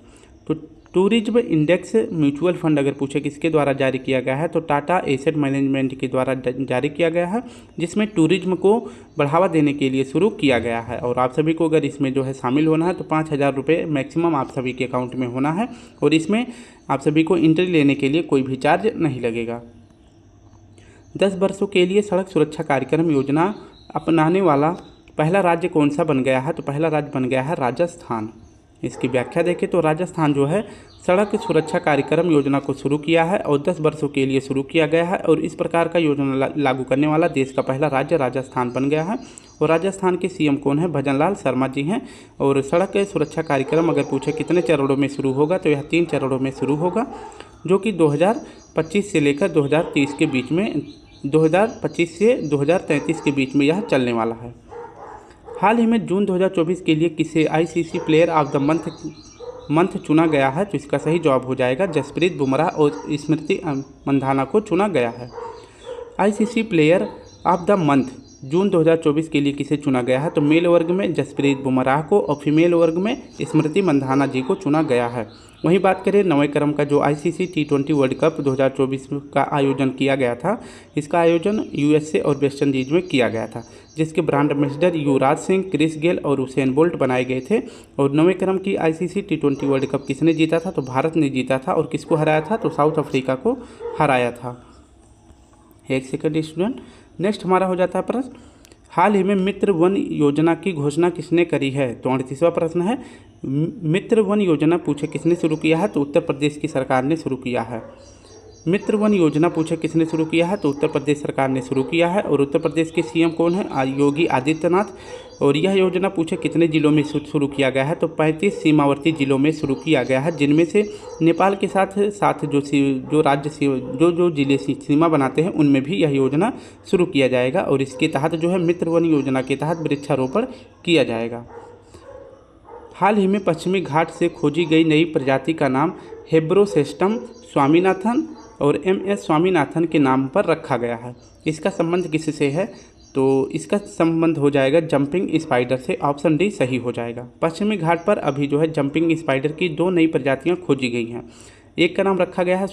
तो टूरिज्म इंडेक्स म्यूचुअल फंड अगर पूछे किसके द्वारा जारी किया गया है? तो टाटा एसेट मैनेजमेंट के द्वारा जारी किया गया है, जिसमें टूरिज्म को बढ़ावा देने के लिए शुरू किया गया है। और आप सभी को अगर इसमें जो है शामिल होना है तो 5,000 रुपये मैक्सिमम आप सभी के अकाउंट में होना है। और इसमें आप सभी को एंट्री लेने के लिए कोई भी चार्ज नहीं लगेगा। 10 वर्षों के लिए सड़क सुरक्षा कार्यक्रम योजना अपनाने वाला पहला राज्य कौन सा बन गया है? तो पहला राज्य बन गया है राजस्थान। इसकी व्याख्या देखें तो राजस्थान जो है सड़क सुरक्षा कार्यक्रम योजना को शुरू किया है और 10 वर्षों के लिए शुरू किया गया है। और इस प्रकार का योजना लागू करने वाला देश का पहला राज्य राजस्थान बन गया है। और राजस्थान के सीएम कौन है? भजनलाल शर्मा जी हैं। और सड़क सुरक्षा कार्यक्रम अगर पूछे कितने चरणों में शुरू होगा, तो यह 3 चरणों में शुरू होगा, जो कि 2025 से लेकर 2030 के बीच में 2025 से 2033 के बीच में यह चलने वाला है। हाल ही में जून 2024 के लिए किसे ICC player of the month चुना गया है? तो इसका सही जवाब हो जाएगा जसप्रीत बुमराह और स्मृति मंधाना को चुना गया है। ICC player of the month June 2024 के लिए किसे चुना गया है? तो मेल वर्ग में जसप्रीत बुमराह को और फीमेल वर्ग में स्मृति मंधाना जी को चुना गया है। वहीं बात करें 9वें क्रम का जो आईसीसी T20 वर्ल्ड कप 2024 का आयोजन किया गया था, इसका आयोजन यूएसए और वेस्ट इंडीज में किया गया था, जिसके brand ambassador Yuvraj Singh, Chris Gayle और हुसैन बोल्ट बनाए गए थे। और 9वें क्रम की आईसीसी T20 वर्ल्ड कप किसने जीता था? तो भारत ने जीता था। और किसको हराया था? तो साउथ अफ्रीका को हराया था। एक सेकंड स्टूडेंट, नेक्स्ट हमारा हो जाता है प्रश्न, हाल ही में मित्र वन योजना की घोषणा किसने करी है? तो 38वां प्रश्न है, मित्र वन योजना पूछे किसने शुरू किया है? तो उत्तर प्रदेश की सरकार ने शुरू किया है। मित्र वन योजना पूछे किसने शुरू किया है? तो उत्तर प्रदेश सरकार ने शुरू किया है। और उत्तर प्रदेश के सीएम कौन है? योगी आदित्यनाथ। और यह योजना पूछे कितने जिलों में शुरू किया गया है? तो 35 सीमावर्ती जिलों में शुरू किया गया है, जिनमें से नेपाल के साथ जो राज्य जो जिले सीमा बनाते हैं उनमें भी यह योजना शुरू किया जाएगा। और इसके तहत जो है मित्र वन योजना के तहत वृक्षारोपण किया जाएगा। हाल ही में पश्चिमी घाट से खोजी गई नई प्रजाति का नाम हेब्रोसेस्टम स्वामीनाथन और MS स्वामीनाथन के नाम पर रखा गया है। इसका संबंध किससे है? तो इसका संबंध हो जाएगा जंपिंग स्पाइडर से। ऑप्शन डी सही हो जाएगा। पश्चिमी घाट पर अभी जो है जंपिंग स्पाइडर की 2 नई प्रजातियां खोजी गई हैं। एक का नाम रखा गया है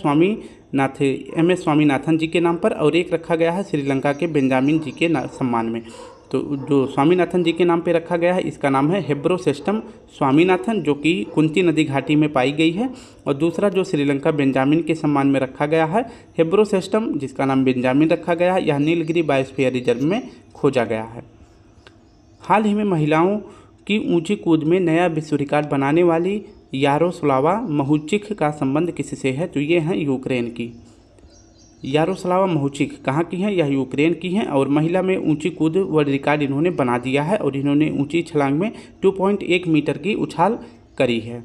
MS स्वामीनाथन जी के नाम पर, और एक रखा गया है श्रीलंका के बेंजामिन जी के सम्मान में। तो जो स्वामीनाथन जी के नाम पे रखा गया है इसका नाम है हेब्रोसेस्टम स्वामीनाथन, जो कि कुंती नदी घाटी में पाई गई है। और दूसरा जो श्रीलंका बेंजामिन के सम्मान में रखा गया है हेब्रोसेस्टम, जिसका नाम बेंजामिन रखा गया है, यह नीलगिरी बायोस्फीयर रिजर्व में खोजा गया है। हाल ही में महिलाओं की ऊंची कूद में नया विश्व रिकॉर्ड बनाने वाली यारोस्लावा मोहुचिक का संबंध किससे है? तो ये हैं यूक्रेन की। यारोस्लावा मोहुचिक कहाँ की हैं? यह यूक्रेन की हैं। और महिला में ऊंची कूद वर्ल्ड रिकॉर्ड इन्होंने बना दिया है, और इन्होंने ऊंची छलांग में 2.1 मीटर की उछाल करी है।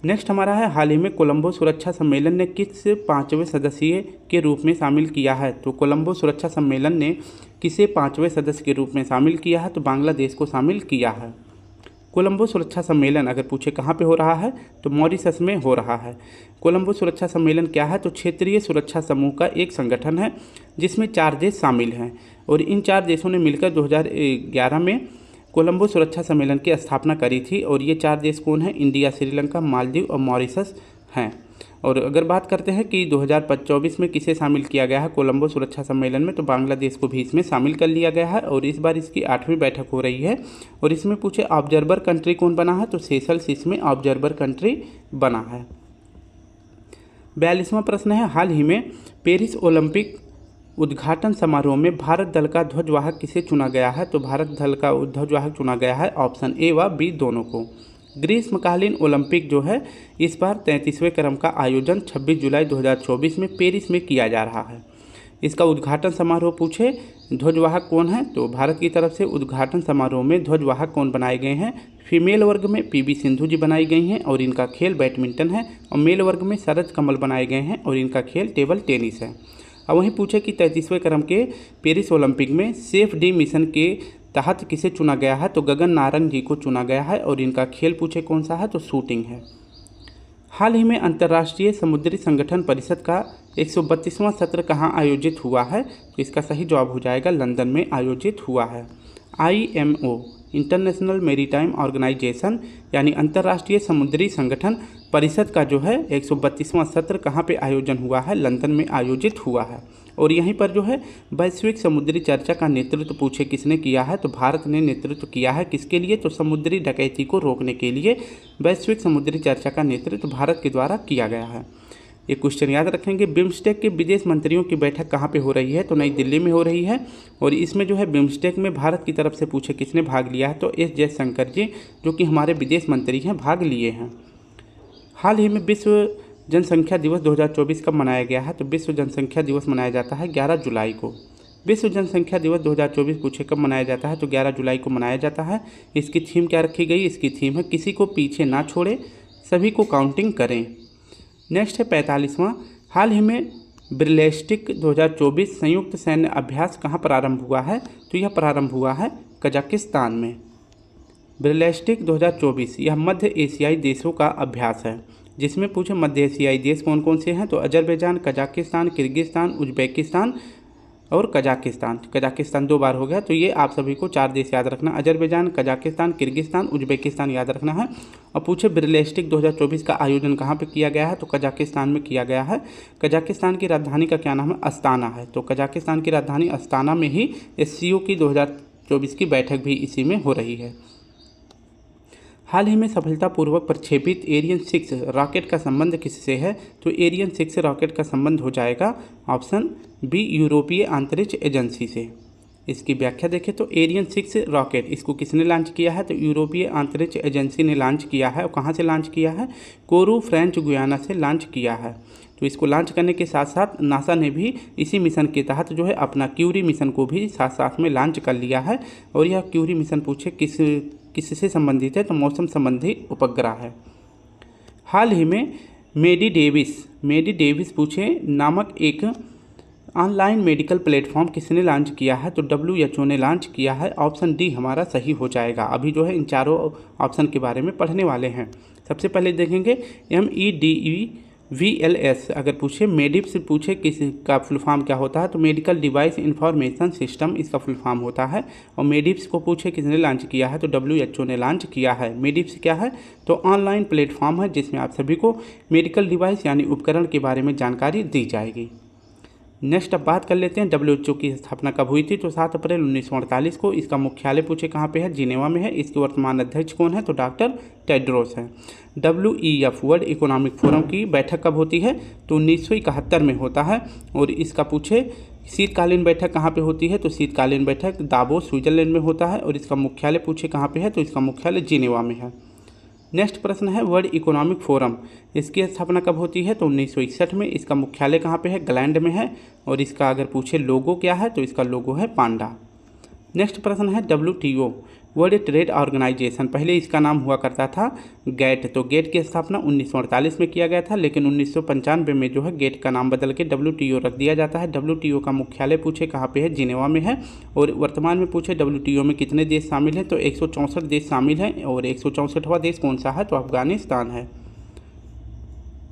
नेक्स्ट हमारा है, हाल ही में कोलंबो सुरक्षा सम्मेलन ने किस 5वें सदस्य के रूप में शामिल किया है? तो कोलंबो सुरक्षा सम्मेलन ने किसे 5वें सदस्य के रूप में शामिल किया है? तो बांग्लादेश को शामिल किया है। कोलंबो सुरक्षा सम्मेलन अगर पूछे कहाँ पे हो रहा है? तो मॉरिशस में हो रहा है। कोलंबो सुरक्षा सम्मेलन क्या है? तो क्षेत्रीय सुरक्षा समूह का एक संगठन है, जिसमें 4 देश शामिल हैं। और इन 4 देशों ने मिलकर 2011 में कोलंबो सुरक्षा सम्मेलन की स्थापना करी थी। और ये 4 देश कौन हैं? इंडिया, श्रीलंका, मालदीव और मॉरिशस हैं। और अगर बात करते हैं कि 2024 में किसे शामिल किया गया है कोलंबो सुरक्षा सम्मेलन में, तो बांग्लादेश को भी इसमें शामिल कर लिया गया है। और इस बार इसकी 8वीं बैठक हो रही है। और इसमें पूछे ऑब्जर्वर कंट्री कौन बना है? तो सेशल्स इसमें ऑब्जर्वर कंट्री बना है। 42वां प्रश्न है, हाल ही में पेरिस ओलंपिक उद्घाटन समारोह में भारत दल का ध्वजवाहक किसे चुना गया है? तो भारत दल का ध्वजवाहक चुना गया है ऑप्शन ए व बी दोनों को। ग्रीष्मकालीन ओलंपिक जो है इस बार 33वें क्रम का आयोजन 26 जुलाई 2024 में पेरिस में किया जा रहा है। इसका उद्घाटन समारोह पूछे ध्वजवाहक कौन है? तो भारत की तरफ से उद्घाटन समारोह में ध्वजवाहक कौन बनाए गए हैं? फीमेल वर्ग में PV सिंधु जी बनाई गई हैं और इनका खेल बैडमिंटन है। और मेल वर्ग में शरद कमल बनाए गए हैं और इनका खेल टेबल टेनिस है। अब वहीं पूछे कि 33वें क्रम के पेरिस ओलंपिक में सेफ डी मिशन के तहत किसे चुना गया है? तो गगन नारंग जी को चुना गया है और इनका खेल पूछे कौन सा है? तो शूटिंग है। हाल ही में अंतर्राष्ट्रीय समुद्री संगठन परिषद का 132वां सत्र कहाँ आयोजित हुआ है? तो इसका सही जवाब हो जाएगा लंदन में आयोजित हुआ है। IMO इंटरनेशनल मैरीटाइम ऑर्गेनाइजेशन यानी अंतर्राष्ट्रीय समुद्री संगठन परिषद का जो है 132वां सत्र कहाँ पे आयोजन हुआ है? लंदन में आयोजित हुआ है। और यहीं पर जो है वैश्विक समुद्री चर्चा का नेतृत्व पूछे किसने किया है? तो भारत ने नेतृत्व किया है। किसके लिए? तो समुद्री डकैती को रोकने के लिए वैश्विक समुद्री चर्चा का नेतृत्व भारत के द्वारा किया गया है। ये क्वेश्चन याद रखेंगे। बिम्स्टेक के विदेश मंत्रियों की बैठक कहाँ पे हो रही है? तो नई दिल्ली में हो रही है। और इसमें जो है बिम्स्टेक में भारत की तरफ से पूछे किसने भाग लिया है? तो S जयशंकर जी, जो कि हमारे विदेश मंत्री हैं, भाग लिए हैं। हाल ही में विश्व जनसंख्या दिवस 2024 कब मनाया गया है? तो विश्व जनसंख्या दिवस मनाया जाता है 11 जुलाई को। विश्व जनसंख्या दिवस 2024 पूछे कब मनाया जाता है, तो 11 जुलाई को मनाया जाता है। इसकी थीम क्या रखी गई, इसकी थीम है किसी को पीछे ना छोड़े, सभी को काउंटिंग करें। नेक्स्ट है 45वां, हाल ही में ब्रिलेस्टिक 2024 संयुक्त सैन्य अभ्यास कहाँ प्रारंभ हुआ है, तो यह प्रारंभ हुआ है कजाकिस्तान में। ब्रिलेस्टिक 2024 यह मध्य एशियाई देशों का अभ्यास है, जिसमें पूछे मध्य एशियाई देश कौन कौन से हैं, तो अजरबैजान, कजाकिस्तान, किर्गिस्तान, उज्बेकिस्तान और कजाकिस्तान। कजाकिस्तान 2 बार हो गया, तो ये आप सभी को 4 देश याद रखना, अजरबैजान, कजाकिस्तान, किर्गिस्तान, उज्बेकिस्तान याद रखना है। और पूछे ब्रिलेस्टिक 2024 का आयोजन कहाँ पे किया गया है, तो कजाकिस्तान में किया गया है। कजाकिस्तान की राजधानी का क्या नाम है, अस्ताना है। तो कजाकिस्तान की राजधानी अस्ताना में ही SCO की 2024 की बैठक भी इसी में हो रही है। हाल ही में सफलतापूर्वक प्रक्षेपित एरियन 6 रॉकेट का संबंध किससे है, तो एरियन 6 रॉकेट का संबंध हो जाएगा ऑप्शन बी यूरोपीय अंतरिक्ष एजेंसी से। इसकी व्याख्या देखें तो एरियन 6 रॉकेट इसको किसने लॉन्च किया है, तो यूरोपीय अंतरिक्ष एजेंसी ने लॉन्च किया है। और कहाँ से लॉन्च किया है, कोरू फ्रेंच गुयाना से लॉन्च किया है। तो इसको लॉन्च करने के साथ साथ नासा ने भी इसी मिशन के तहत जो है अपना क्यूरी मिशन को भी साथ साथ में लॉन्च कर लिया है। और यह क्यूरी मिशन पूछे किससे संबंधित है, तो मौसम संबंधी उपग्रह है। हाल ही में मेडी डेविस पूछे नामक एक ऑनलाइन मेडिकल प्लेटफॉर्म किसने लॉन्च किया है, तो WHO ने लॉन्च किया है। ऑप्शन डी हमारा सही हो जाएगा। अभी जो है इन चारों ऑप्शन के बारे में पढ़ने वाले हैं। सबसे पहले देखेंगे MEDEVLS। अगर पूछे मेडिप्स पूछे किस का फुल फॉर्म क्या होता है, तो मेडिकल डिवाइस इंफॉर्मेशन सिस्टम इसका फुल फॉर्म होता है। और मेडिप्स को पूछे किसने लॉन्च किया है, तो WHO ने लॉन्च किया है। मेडिप्स क्या है, तो ऑनलाइन प्लेटफॉर्म है जिसमें आप सभी को मेडिकल डिवाइस यानी उपकरण के बारे में जानकारी दी जाएगी। नेक्स्ट अब बात कर लेते हैं WHO की स्थापना कब हुई थी, तो 7 अप्रैल 1948 को। इसका मुख्यालय पूछे कहाँ पे है, जिनेवा में है। इसके वर्तमान अध्यक्ष कौन है, तो डॉक्टर टेड्रोस हैं। WEF वर्ल्ड इकोनॉमिक फोरम की बैठक कब होती है, तो 1971 में होता है। और इसका पूछे शीतकालीन बैठक कहाँ पे होती है, तो शीतकालीन बैठक दावोस स्विट्जरलैंड में होता है। और इसका मुख्यालय पूछे कहाँ पे है, तो इसका मुख्यालय जिनेवा में है। नेक्स्ट प्रश्न है वर्ल्ड इकोनॉमिक फोरम, इसकी स्थापना कब होती है, तो 1961 में। इसका मुख्यालय कहाँ पे है, ग्लैंड में है। और इसका अगर पूछे लोगो क्या है, तो इसका लोगो है पांडा। नेक्स्ट प्रश्न है WTO वर्ल्ड ट्रेड ऑर्गेनाइजेशन, पहले इसका नाम हुआ करता था गेट। तो गेट की स्थापना 1948 में किया गया था, लेकिन 1995 में जो है गेट का नाम बदल के WTO रख दिया जाता है। WTO का मुख्यालय पूछे कहाँ पे है, जिनेवा में है। और वर्तमान में पूछे WTO में कितने देश शामिल हैं, तो 164 देश शामिल हैं। और 164वां देश कौन सा है, तो अफगानिस्तान है।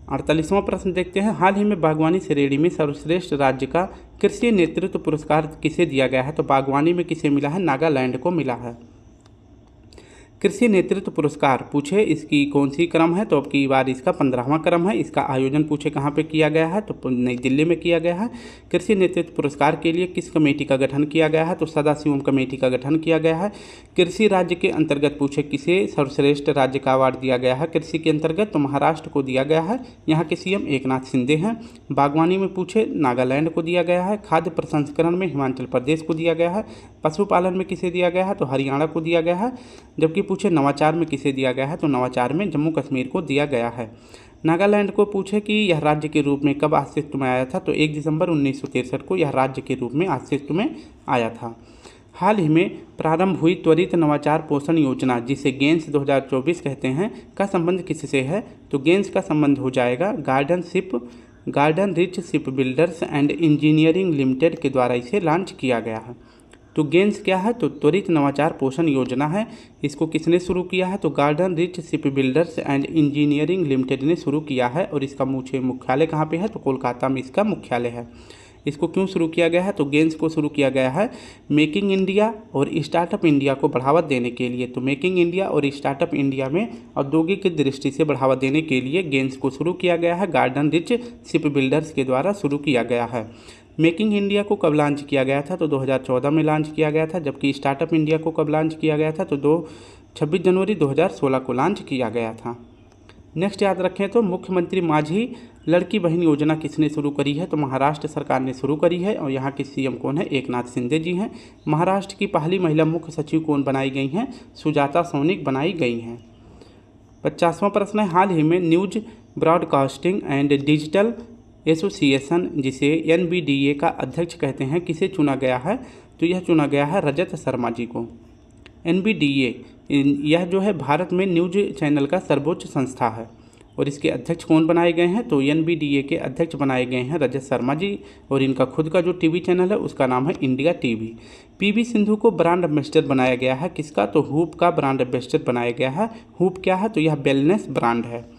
48वां प्रश्न देखते हैं, हाल ही में बागवानी श्रेणी में सर्वश्रेष्ठ राज्य का कृषि नेतृत्व पुरस्कार किसे दिया गया है, तो बागवानी में किसे मिला है, नागालैंड को मिला है। कृषि नेतृत्व पुरस्कार पूछे इसकी कौन सी क्रम है, तो अब की बार इसका 15वां क्रम है। इसका आयोजन पूछे कहाँ पे किया गया है, तो नई दिल्ली में किया गया है। कृषि नेतृत्व पुरस्कार के लिए किस कमेटी का गठन किया गया है, तो सदाशिवम कमेटी का गठन किया गया है। कृषि राज्य के अंतर्गत पूछे किसे सर्वश्रेष्ठ राज्य का अवार्ड दिया गया है कृषि के अंतर्गत, तो महाराष्ट्र को दिया गया है। यहाँ के CM एकनाथ शिंदे हैं। बागवानी में पूछे नागालैंड को दिया गया है। खाद्य प्रसंस्करण में हिमाचल प्रदेश को दिया गया है। पशुपालन में किसे दिया गया है, तो हरियाणा को दिया गया है। जबकि पूछे नवाचार में किसे दिया गया है, तो नवाचार में जम्मू कश्मीर को दिया गया है। नागालैंड को पूछे कि यह राज्य के रूप में कब अस्तित्व में आया था, तो 1 दिसंबर 1963 को यह राज्य के रूप में अस्तित्व में आया था। हाल ही में प्रारंभ हुई त्वरित नवाचार पोषण योजना, जिसे गेंस 2024 कहते हैं, का संबंध किससे है, तो गेंस का संबंध हो जाएगा garden rich ship builders and engineering limited के द्वारा इसे लॉन्च किया गया है। तो गेंस क्या है, तो त्वरित नवाचार पोषण योजना है। इसको किसने शुरू किया है, तो garden rich ship builders and engineering limited ने शुरू किया है। और इसका मुख्यालय कहाँ पे है, तो कोलकाता में इसका मुख्यालय है। इसको क्यों शुरू किया गया है, तो गेंस को शुरू किया गया है मेकिंग इंडिया और स्टार्टअप इंडिया को बढ़ावा देने के लिए। तो मेकिंग इंडिया और स्टार्टअप इंडिया में औद्योगिक दृष्टि से बढ़ावा देने के लिए गेंस को शुरू किया गया है। गार्डन रिच शिप बिल्डर्स के द्वारा शुरू किया गया है। मेकिंग इंडिया को कब लॉन्च किया गया था, तो 2014 में लॉन्च किया गया था। जबकि स्टार्टअप इंडिया को कब लॉन्च किया गया था, तो 26 जनवरी 2016 को लॉन्च किया गया था। नेक्स्ट याद रखें तो मुख्यमंत्री माझी लड़की बहन योजना किसने शुरू करी है, तो महाराष्ट्र सरकार ने शुरू करी है। और यहाँ के CM कौन है, एकनाथ शिंदे जी हैं। महाराष्ट्र की पहली महिला मुख्य सचिव कौन बनाई गई हैं, सुजाता सोनिक बनाई गई हैं। 50वां प्रश्न है, हाल ही में news broadcasting and digital association, जिसे NBDA का अध्यक्ष कहते हैं, किसे चुना गया है? तो यह चुना गया है रजत शर्मा जी को। NBDA यह जो है भारत में न्यूज चैनल का सर्वोच्च संस्था है और इसके अध्यक्ष कौन बनाए गए हैं? तो NBDA के अध्यक्ष बनाए गए हैं रजत शर्मा जी और इनका खुद का जो टीवी चैनल है उसका नाम है इंडिया टीवी। PV सिंधु को ब्रांड एम्बेसडर बनाया गया है, किसका? तो हूप का ब्रांड एम्बेसडर बनाया गया है। हूप क्या है? तो यह वेलनेस ब्रांड है।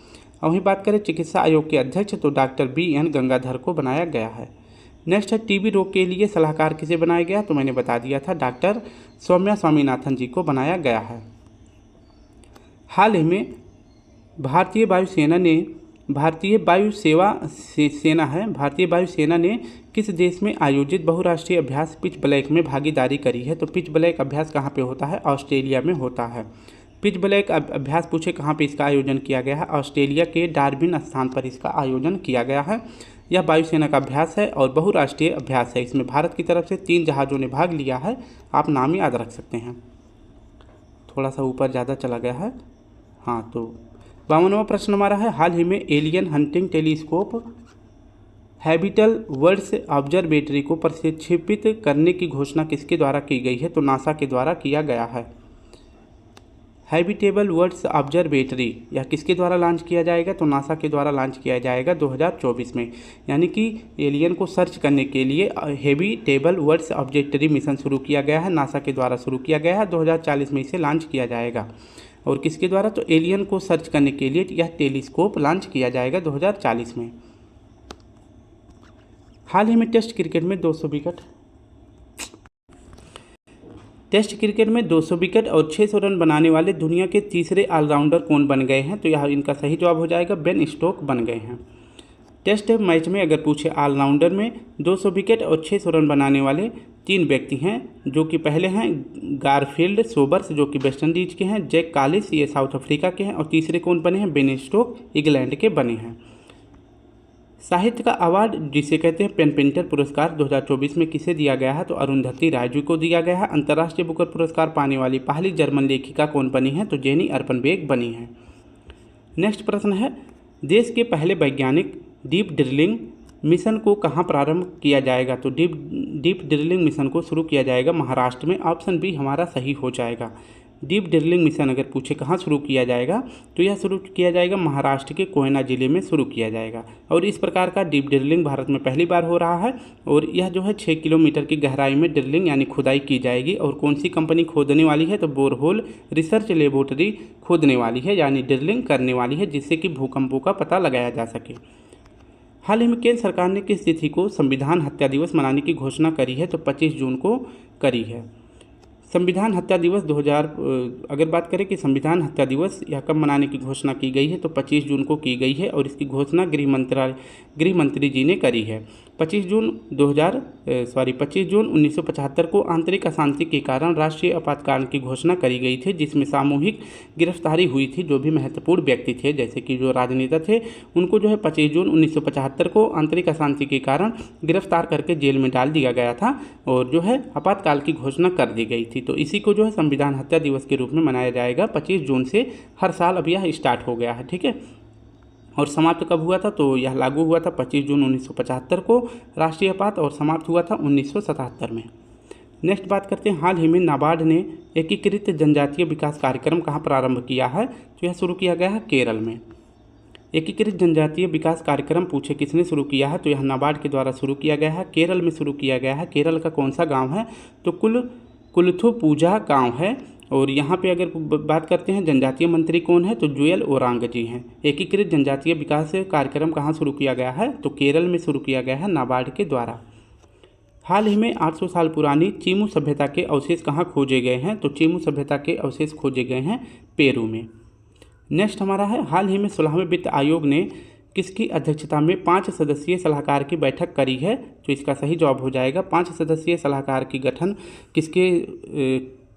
और वहीं बात करें चिकित्सा आयोग के अध्यक्ष, तो डॉक्टर BN गंगाधर को बनाया गया है। नेक्स्ट है टीबी रोग के लिए सलाहकार किसे बनाया गया? तो मैंने बता दिया था, डॉक्टर सौम्या स्वामीनाथन जी को बनाया गया है। हाल ही में भारतीय वायुसेना ने किस देश में आयोजित बहुराष्ट्रीय अभ्यास पिच ब्लैक में भागीदारी करी है? तो पिच ब्लैक अभ्यास कहाँ पे होता है? ऑस्ट्रेलिया में होता है। पिच ब्लैक अभ्यास पूछे कहाँ पे इसका आयोजन किया गया है? ऑस्ट्रेलिया के डार्विन स्थान पर इसका आयोजन किया गया है। यह वायुसेना का अभ्यास है और बहुराष्ट्रीय अभ्यास है। इसमें भारत की तरफ से 3 जहाज़ों ने भाग लिया है, आप नाम याद रख सकते हैं। थोड़ा सा ऊपर ज़्यादा चला गया है। हाँ, तो 52वां प्रश्न हमारा है, हाल ही में alien hunting telescope habitable worlds observatory को प्रक्षेपित करने की घोषणा किसके द्वारा की गई है? तो नासा के द्वारा किया गया है। हैबिटेबल वर्ड्स ऑब्जर्वेटरी यह किसके द्वारा लॉन्च किया जाएगा? तो नासा के द्वारा लॉन्च किया जाएगा 2024 में। यानी कि एलियन को सर्च करने के लिए हैबिटेबल वर्ड्स ऑब्जर्वेटरी मिशन शुरू किया गया है, नासा के द्वारा शुरू किया गया है। 2040 में इसे लॉन्च किया जाएगा। और किसके द्वारा? तो एलियन को सर्च करने के लिए यह टेलीस्कोप लॉन्च किया जाएगा 2040 में। हाल ही में टेस्ट क्रिकेट में 200 विकेट और 600 रन बनाने वाले दुनिया के तीसरे ऑलराउंडर कौन बन गए हैं? तो यह इनका सही जवाब हो जाएगा, बेन स्टोक बन गए हैं। टेस्ट मैच में अगर पूछे ऑलराउंडर में 200 विकेट और 600 रन बनाने वाले 3 व्यक्ति हैं, जो कि पहले हैं गारफील्ड सोबर्स जो कि वेस्ट इंडीज के हैं, जैक कालिस ये साउथ अफ्रीका के हैं और तीसरे कौन बने हैं? बेन स्टोक इंग्लैंड के बने हैं। साहित्य का अवार्ड जिसे कहते हैं पेन पेंटर पुरस्कार 2024 में किसे दिया गया है? तो अरुंधति राय जी को दिया गया है। अंतर्राष्ट्रीय बुकर पुरस्कार पाने वाली पहली जर्मन लेखिका कौन बनी है? तो जेनी अर्पनबेक बनी है। नेक्स्ट प्रश्न है, देश के पहले वैज्ञानिक डीप ड्रिलिंग मिशन को कहाँ प्रारंभ किया जाएगा? तो डीप ड्रिलिंग मिशन को शुरू किया जाएगा महाराष्ट्र में। ऑप्शन बी हमारा सही हो जाएगा। डीप ड्रिलिंग मिशन अगर पूछे कहाँ शुरू किया जाएगा, तो यह शुरू किया जाएगा महाराष्ट्र के कोयना जिले में शुरू किया जाएगा। और इस प्रकार का डीप ड्रिलिंग भारत में पहली बार हो रहा है और यह जो है 6 किलोमीटर की गहराई में ड्रिलिंग यानी खुदाई की जाएगी। और कौन सी कंपनी खोदने वाली है? तो बोरहोल रिसर्च लेबोरेटरी खोदने वाली है, यानी ड्रिलिंग करने वाली है, जिससे कि भूकंपों का पता लगाया जा सके। हाल ही में केंद्र सरकार ने किस तिथि को संविधान हत्या दिवस मनाने की घोषणा करी है? तो 25 जून को करी है। संविधान हत्या दिवस 2000 अगर बात करें कि संविधान हत्या दिवस यह कब मनाने की घोषणा की गई है, तो 25 जून को की गई है और इसकी घोषणा गृह मंत्री जी ने करी है। 25 जून 1975 को आंतरिक अशांति के कारण राष्ट्रीय आपातकाल की घोषणा करी गई थी, जिसमें सामूहिक गिरफ्तारी हुई थी। जो भी महत्वपूर्ण व्यक्ति थे, जैसे कि जो राजनेता थे, उनको जो है 25 जून 1975 को आंतरिक अशांति के कारण गिरफ्तार करके जेल में डाल दिया गया था और जो है आपातकाल की घोषणा कर दी गई थी। तो इसी को जो है संविधान हत्या दिवस के रूप में मनाया जाएगा 25 जून से। हर साल अब यह स्टार्ट हो गया है, ठीक है। और समाप्त कब हुआ था? तो यह लागू हुआ था 25 जून 1975 को राष्ट्रीय आपात, और समाप्त हुआ था 1977 में। नेक्स्ट बात करते हैं, हाल ही में नाबार्ड ने एकीकृत जनजातीय विकास कार्यक्रम कहाँ प्रारंभ किया है? तो यह शुरू किया गया है केरल में। एकीकृत जनजातीय विकास कार्यक्रम पूछे किसने शुरू किया है? तो यह नाबार्ड के द्वारा शुरू किया गया है, केरल में शुरू किया गया है। केरल का कौन सा गाँव है? तो कुलथुपूजा गाँव है। और यहाँ पे अगर बात करते हैं जनजातीय मंत्री कौन है? तो जुएल ओरांग जी हैं। एकीकृत जनजातीय विकास कार्यक्रम कहाँ शुरू किया गया है? तो केरल में शुरू किया गया है नाबार्ड के द्वारा। हाल ही में 800 साल पुरानी चीमू सभ्यता के अवशेष कहाँ खोजे गए हैं? तो चीमू सभ्यता के अवशेष खोजे गए हैं पेरू में। नेक्स्ट हमारा है, हाल ही में 16वें वित्त आयोग ने किसकी अध्यक्षता में 5 सदस्यीय सलाहकार की बैठक करी है? तो इसका सही जवाब हो जाएगा 5 सदस्यीय सलाहकार की गठन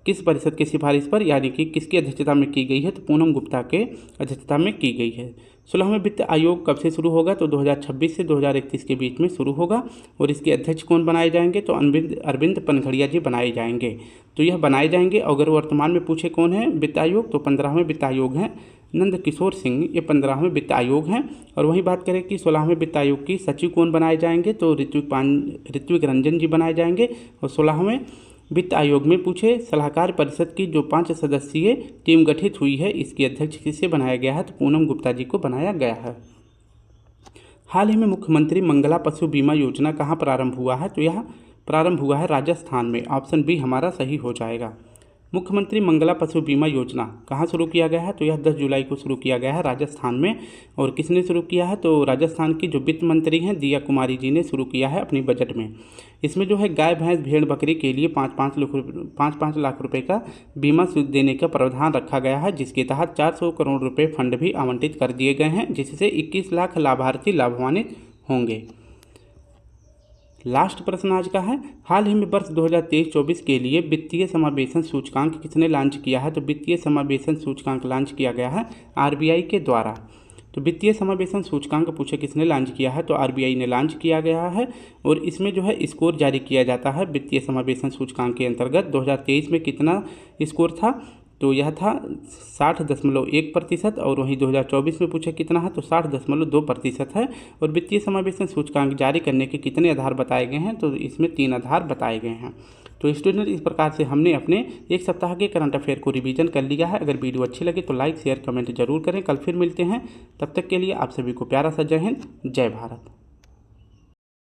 किस परिषद की सिफारिश पर, यानी कि किसकी अध्यक्षता में की गई है? तो पूनम गुप्ता के अध्यक्षता में की गई है। 16वें वित्त आयोग कब से शुरू होगा? तो 2026 से 2031 के बीच में शुरू होगा। और इसके अध्यक्ष कौन बनाए जाएंगे? तो अरविंद पनघड़िया जी बनाए जाएंगे। तो यह बनाए जाएंगे। अगर वर्तमान में पूछे कौन है वित्त आयोग, तो 15वें वित्त आयोग हैं नंद किशोर सिंह, ये 15वें वित्त आयोग हैं। और वहीं बात करें कि 16वें वित्त आयोग की सचिव कौन बनाए जाएंगे, तो ऋत्विक रंजन जी बनाए जाएंगे। और 16वें वित्त आयोग में पूछे सलाहकार परिषद की जो 5 सदस्यीय टीम गठित हुई है, इसकी अध्यक्ष किसे बनाया गया है, तो पूनम गुप्ता जी को बनाया गया है। हाल ही में मुख्यमंत्री मंगला पशु बीमा योजना कहाँ प्रारंभ हुआ है, तो यह प्रारंभ हुआ है राजस्थान में। ऑप्शन बी हमारा सही हो जाएगा। मुख्यमंत्री मंगला पशु बीमा योजना कहाँ शुरू किया गया है, तो यह 10 जुलाई को शुरू किया गया है राजस्थान में। और किसने शुरू किया है, तो राजस्थान की जो वित्त मंत्री हैं दिया कुमारी जी ने शुरू किया है अपनी बजट में। इसमें जो है गाय भैंस भेड़ बकरी के लिए 5-5 लाख रुपए का बीमा देने का प्रावधान रखा गया है, जिसके तहत 400 करोड़ रुपये फंड भी आवंटित कर दिए गए हैं, जिससे 21 लाख लाभार्थी लाभान्वित होंगे। लास्ट प्रश्न आज का है, हाल ही में वर्ष 2023-24 के लिए वित्तीय समावेशन सूचकांक किसने लॉन्च किया है, तो वित्तीय समावेशन सूचकांक लॉन्च किया गया है आरबीआई के द्वारा। तो वित्तीय समावेशन सूचकांक पूछे किसने लॉन्च किया है, तो आरबीआई ने लॉन्च किया गया है। और इसमें जो है स्कोर जारी किया जाता है वित्तीय समावेशन सूचकांक के अंतर्गत। 2023 में कितना स्कोर था, तो यह था 60.1%। और वहीं 2024 में पूछे कितना है, तो 60.2% है। और वित्तीय समावेशन सूचकांक जारी करने के कितने आधार बताए गए हैं, तो इसमें 3 आधार बताए गए हैं। तो स्टूडेंट, इस प्रकार से हमने अपने एक सप्ताह के करंट अफेयर को रिवीजन कर लिया है। अगर वीडियो अच्छी लगे तो लाइक शेयर कमेंट जरूर करें। कल फिर मिलते हैं, तब तक के लिए आप सभी को प्यारा सा जय हिंद, जय भारत।